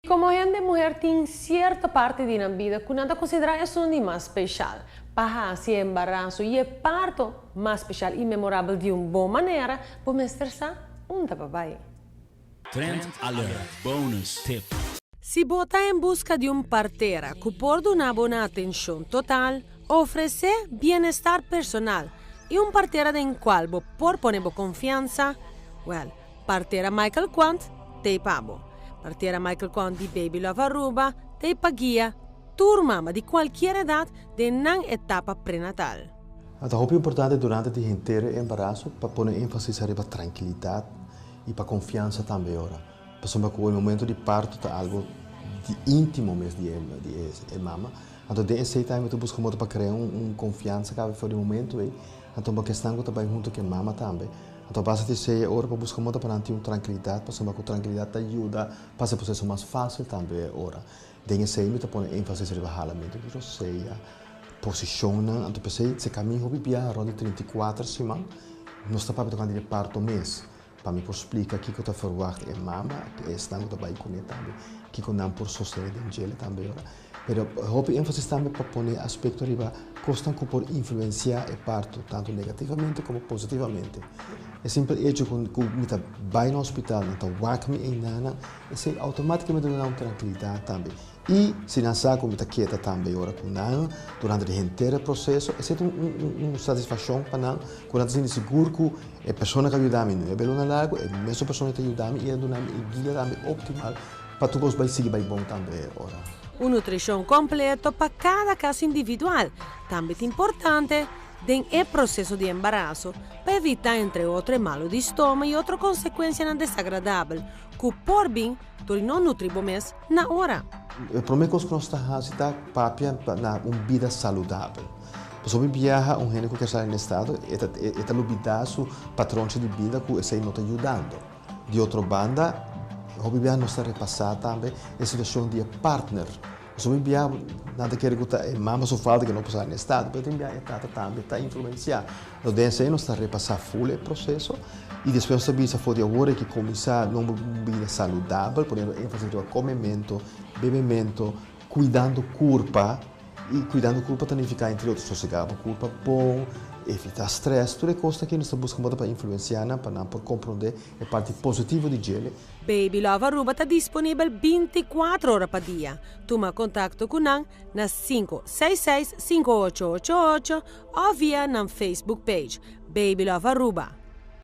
Como gente mujer tiene cierta parte de la vida que nada consideración de más especial. Para así embarazo y el parto más especial y memorable de una buena manera, por estresar un tapabay. Trend Alert Bonus Tip. Si vota en busca de un partera que por una buena atención total, ofrece bienestar personal y un partera en cual por poner confianza, partera Michael Quant, te pabo. Partera Michael Quant di Baby Love Aruba, te paguia, tu mamma di qualquer edad de una etapa prenatal. Het is importante durante het hele embarazo para poner énfasis en la tranquilidad y para confianza también ahora. Pensamos que el momento de parto es algo íntimo de mama. Então, nesse tempo, eu busco para criar confiança cada vez momento. Então, a questão também junto com a mama também. Então, basta dizer agora para buscar para ter tranquilidade, para que a tranquilidade ajuda para o processo mais fácil também agora. Nesse tempo, põe ênfase no ralamento de roceia, posiciona. Então, pensei, se caminho o bebê a ronda 34 semanas, não está para tocar de parto mês. Para me explicar o que eu estou verwacht é mama, que está também com ele também, que eu não por sostener de gel também agora. Pero hoop ênfase também para pôr aspecto riba costam que por influenciar o parto tanto negativamente como positivamente. É simples hecho que me está bem no hospital, então wak me em nana, isso automaticamente dá uma tranquilidade também. E se não sabe como está quieta também agora com nana durante o inteiro processo, é uma satisfação para nós, quando se seguro que a pessoa que ajuda-me não é belo na largo, a mesma pessoa que ajuda-me e a guia também optimal para todos vai seguir bem bom também agora. Un nutrición completo para cada caso individual. También importante en el proceso de embarazo para evitar, entre otros, mal de estómago y otras consecuencias desagradables que por bien no nutribomés na hora. O primeiro que nós estamos papia na uma vida saudável. Pessoa que viaja gênero que está no estado é lubidar seu patrão de vida que está não está ajudando. De outra banda, o bebê não está repassando também a situação de partner. O bebê nada quer que mama só falta que não passa no estado, mas o bebê também está influenciando. Então, desse não está repassando full o processo e depois também se for de agora que começar uma vida saudável, ponendo ênfase no comimento, bebimento, cuidando corpo e cuidando corpo também ficar entre outros sossegar, corpo bom, evitar stress, tutte cose che noi stiamo buscando per influenzare, per comprendere la parte positiva di gel. Baby Love Aruba está disponível 24 horas por dia. Toma contato con noi na 566-5888 o via na Facebook page Baby Love Aruba.